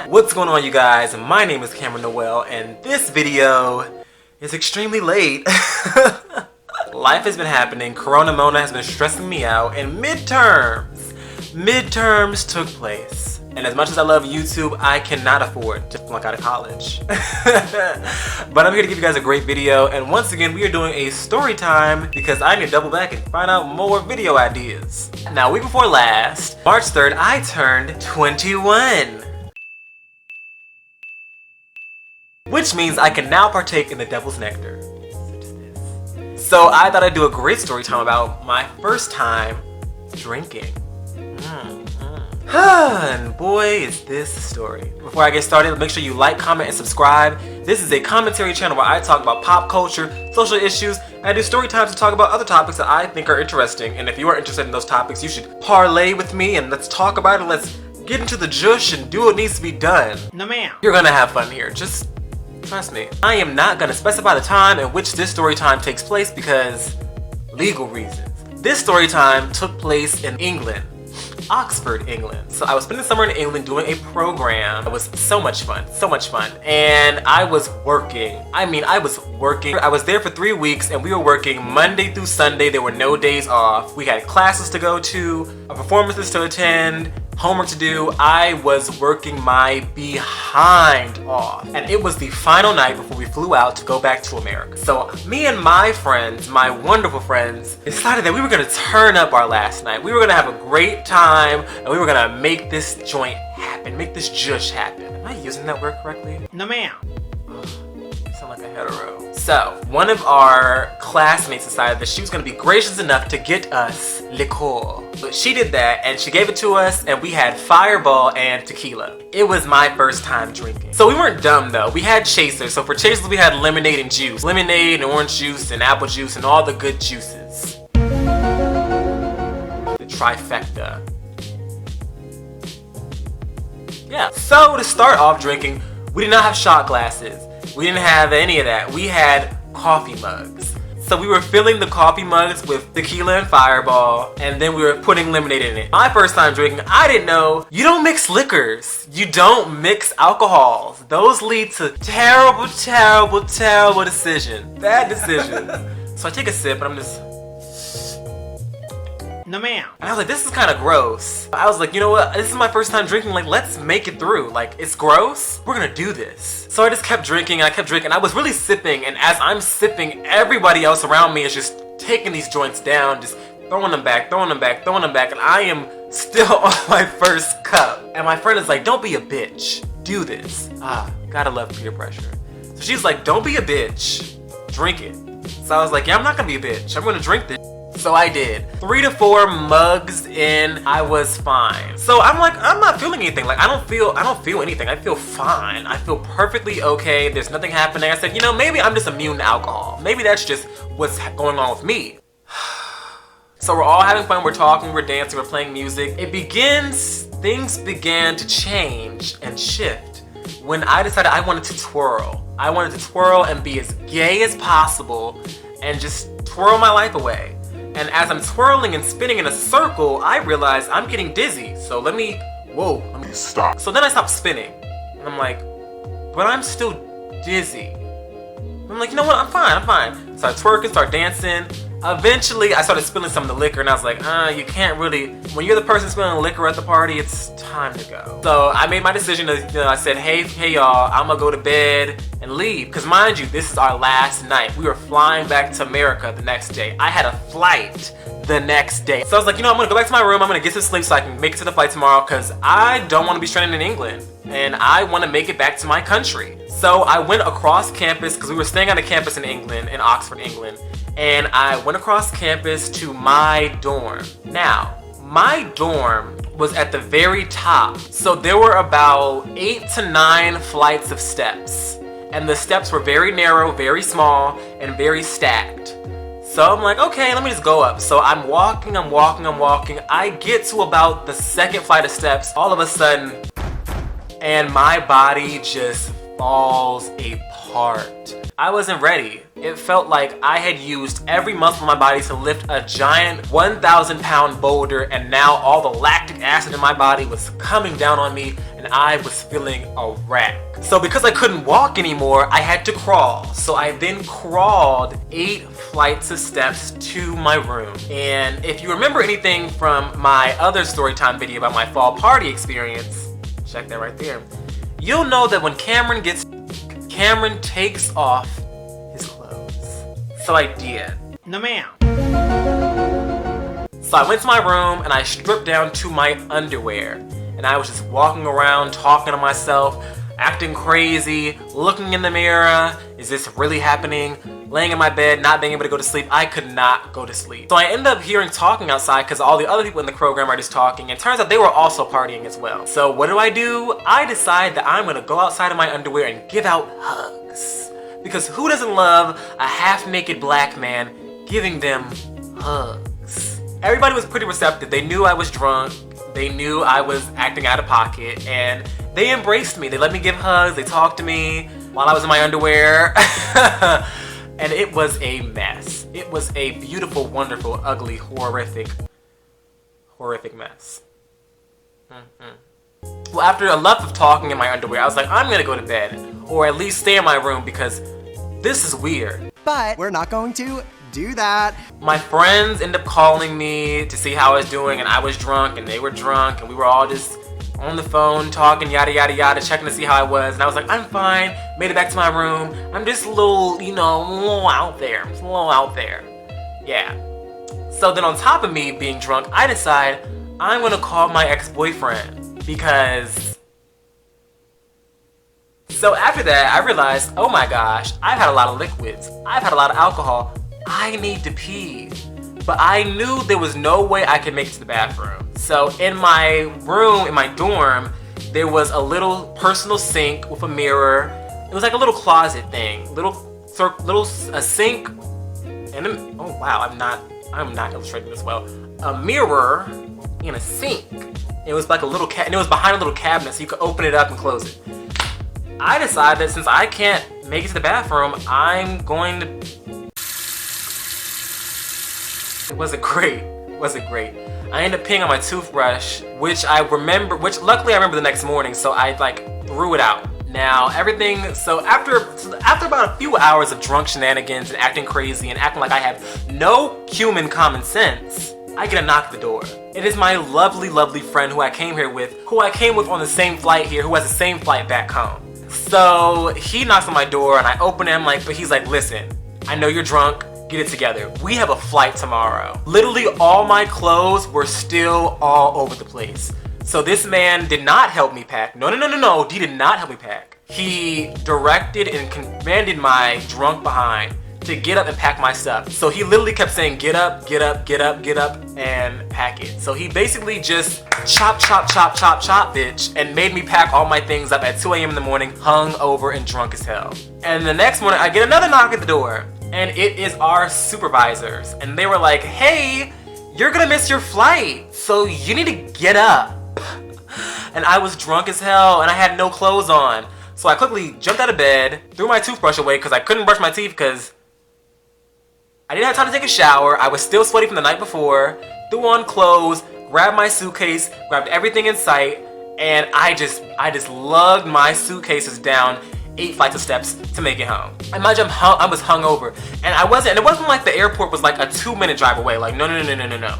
What's going on, you guys? My name is Cameron Noel, and this video is extremely late. Life has been happening, Corona Mona has been stressing me out, and midterms took place. And as much as I love YouTube, I cannot afford to flunk out of college. But I'm here to give you guys a great video, and once again, we are doing a story time because I need to double back and find out more video ideas. Now, week before last, March 3rd, I turned 21. Which means I can now partake in the devil's nectar. So I thought I'd do a great story time about my first time drinking. And boy, is this a story. Before I get started, make sure you like, comment, and subscribe. This is a commentary channel where I talk about pop culture, social issues, and I do story times to talk about other topics that I think are interesting. And if you are interested in those topics, you should parlay with me and let's talk about it. Let's get into the jush and do what needs to be done. No ma'am. You're gonna have fun here. Just trust me. I am not gonna specify the time in which this story time takes place because legal reasons. This story time took place in England. Oxford, England. So I was spending the summer in England doing a program. It was so much fun, and I was working. I was there for 3 weeks and we were working Monday through Sunday. There were no days off. We had classes to go to, performances to attend, homework to do. I was working my behind off. And it was the final night before we flew out to go back to America. So me and my friends, my wonderful friends, decided that we were gonna turn up our last night. We were gonna have a great time and we were gonna make this joint happen, make this jush happen. Am I using that word correctly? No ma'am. I sound like a hetero. So one of our classmates decided that she was gonna be gracious enough to get us liqueur. But she did that and she gave it to us and we had Fireball and tequila. It was my first time drinking. So we weren't dumb though. We had chasers. So for chasers we had lemonade and juice. Lemonade and orange juice and apple juice and all the good juices. The trifecta. Yeah. So to start off drinking, we did not have shot glasses. We didn't have any of that. We had coffee mugs. So we were filling the coffee mugs with tequila and Fireball, and then we were putting lemonade in it. My first time drinking, I didn't know you don't mix liquors. You don't mix alcohols. Those lead to terrible, terrible, terrible decisions. Bad decisions. So I take a sip and I'm just... No ma'am. And I was like, this is kind of gross. I was like, you know what? This is my first time drinking. Like, let's make it through. Like, it's gross. We're gonna do this. So I just kept drinking and I kept drinking. I was really sipping, and as I'm sipping, everybody else around me is just taking these joints down, just throwing them back, throwing them back, throwing them back, and I am still on my first cup. And my friend is like, don't be a bitch. Do this. Gotta love peer pressure. So she's like, don't be a bitch. Drink it. So I was like, yeah, I'm not gonna be a bitch. I'm gonna drink this. So I did. 3 to 4 mugs in, I was fine. So I'm like, I'm not feeling anything. Like I don't feel anything. I feel fine. I feel perfectly okay. There's nothing happening. I said, you know, maybe I'm just immune to alcohol. Maybe that's just what's going on with me. So we're all having fun. We're talking, we're dancing, we're playing music. Things began to change and shift when I decided I wanted to twirl. I wanted to twirl and be as gay as possible and just twirl my life away. And as I'm twirling and spinning in a circle, I realized I'm getting dizzy. So let me stop. So then I stopped spinning. And I'm like, but I'm still dizzy. I'm like, you know what, I'm fine. So I twerk and start dancing. Eventually, I started spilling some of the liquor and I was like, you can't really, when you're the person spilling liquor at the party, it's time to go. So I made my decision, I said, hey y'all, I'm gonna go to bed and leave. Because mind you, this is our last night. We were flying back to America the next day. I had a flight the next day. So I was like, you know, I'm gonna go back to my room, I'm gonna get some sleep so I can make it to the flight tomorrow because I don't wanna be stranded in England. And I wanna make it back to my country. So I went across campus, because we were staying on a campus in England, in Oxford, England. And I went across campus to my dorm. Now, my dorm was at the very top. So there were about 8 to 9 flights of steps. And the steps were very narrow, very small, and very stacked. So I'm like, okay, let me just go up. So I'm walking. I get to about the second flight of steps, all of a sudden, and my body just falls apart. I wasn't ready. It felt like I had used every muscle in my body to lift a giant 1,000-pound boulder, and now all the lactic acid in my body was coming down on me and I was feeling a wreck. So because I couldn't walk anymore, I had to crawl. So I then crawled 8 flights of steps to my room. And if you remember anything from my other storytime video about my fall party experience, check that right there, you'll know that when Cameron takes off his clothes. So I did. No ma'am. So I went to my room and I stripped down to my underwear. And I was just walking around, talking to myself, acting crazy, looking in the mirror. Is this really happening? Laying in my bed, not being able to go to sleep. I could not go to sleep. So I ended up hearing talking outside because all the other people in the program are just talking. And it turns out they were also partying as well. So what do? I decide that I'm gonna go outside in my underwear and give out hugs. Because who doesn't love a half-naked black man giving them hugs? Everybody was pretty receptive. They knew I was drunk. They knew I was acting out of pocket, and they embraced me. They let me give hugs. They talked to me while I was in my underwear. And it was a mess. It was a beautiful, wonderful, ugly, horrific mess. Well, after a lot of talking in my underwear, I was like, I'm gonna go to bed, or at least stay in my room because this is weird. But we're not going to do that. My friends ended up calling me to see how I was doing, and I was drunk and they were drunk, and we were all just on the phone talking, yada yada yada, checking to see how I was. And I was like, I'm fine. Made it back to my room. I'm just a little, a little out there. Just a little out there. Yeah. So then on top of me being drunk, I decide I'm gonna call my ex-boyfriend because... So after that, I realized, oh my gosh, I've had a lot of liquids. I've had a lot of alcohol. I need to pee. But I knew there was no way I could make it to the bathroom. So in my room, in my dorm, there was a little personal sink with a mirror. It was like a little closet thing. A sink, and oh wow, I'm not illustrating this well. A mirror and a sink. It was like a little and it was behind a little cabinet, so you could open it up and close it. I decided that since I can't make it to the bathroom, I'm going to... It wasn't great. I ended up peeing on my toothbrush, which luckily I remember the next morning, so I threw it out. Now so after about a few hours of drunk shenanigans and acting crazy and acting like I have no human common sense, I get a knock at the door. It is my lovely, lovely friend who I came with on the same flight here, who has the same flight back home. So he knocks on my door and I open it, but he's like, listen, I know you're drunk. Get it together. We have a flight tomorrow. Literally all my clothes were still all over the place. So this man did not help me pack. No, he did not help me pack. He directed and commanded my drunk behind to get up and pack my stuff. So he literally kept saying, get up, get up, get up, get up, and pack it. So he basically just chop, bitch, and made me pack all my things up at 2 a.m. in the morning, hung over and drunk as hell. And the next morning, I get another knock at the door. And it is our supervisors. And they were like, hey, you're gonna miss your flight, so you need to get up. And I was drunk as hell and I had no clothes on. So I quickly jumped out of bed, threw my toothbrush away because I couldn't brush my teeth because I didn't have time to take a shower. I was still sweaty from the night before. Threw on clothes, grabbed my suitcase, grabbed everything in sight, and I just lugged my suitcases down 8 flights of steps to make it home. Imagine I was hungover, and it wasn't like the airport was like a 2-minute drive away. Like, no.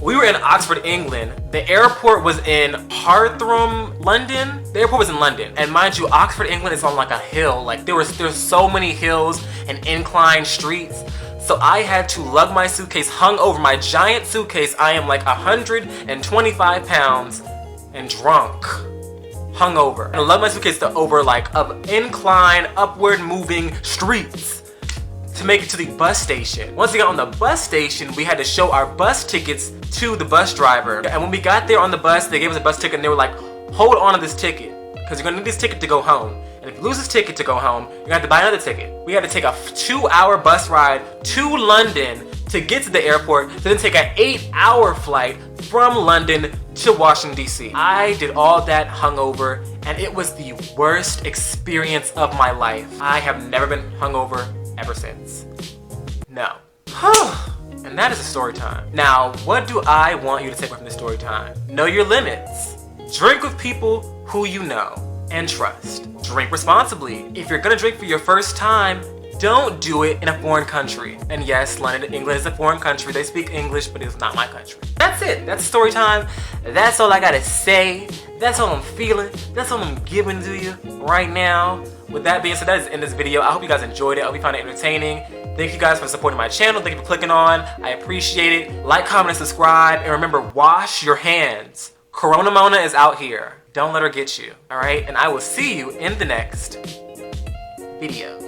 We were in Oxford, England. The airport was in Harthrum, London. The airport was in London, and mind you, Oxford, England is on like a hill. Like there's so many hills and inclined streets. So I had to lug my suitcase hung over my giant suitcase. I am like 125 pounds and drunk. Hungover, and lug my suitcase over incline, upward moving streets to make it to the bus station. Once we got on the bus station, we had to show our bus tickets to the bus driver. And when we got there on the bus, they gave us a bus ticket and they were like, hold on to this ticket because you're gonna need this ticket to go home. And if you lose this ticket to go home, you're gonna have to buy another ticket. We had to take a 2-hour bus ride to London to get to the airport, to then take an 8-hour flight from London to Washington, D.C. I did all that hungover, and it was the worst experience of my life. I have never been hungover ever since. No. And that is a story time. Now, what do I want you to take away from this story time? Know your limits. Drink with people who you know and trust. Drink responsibly. If you're gonna drink for your first time, don't do it in a foreign country. And yes, London, England is a foreign country. They speak English, but it's not my country. That's it. That's story time. That's all I gotta say. That's all I'm feeling. That's all I'm giving to you right now. With that being said, that is the end of this video. I hope you guys enjoyed it. I hope you found it entertaining. Thank you guys for supporting my channel. Thank you for clicking on. I appreciate it. Like, comment, and subscribe. And remember, wash your hands. Corona Mona is out here. Don't let her get you. All right? And I will see you in the next video.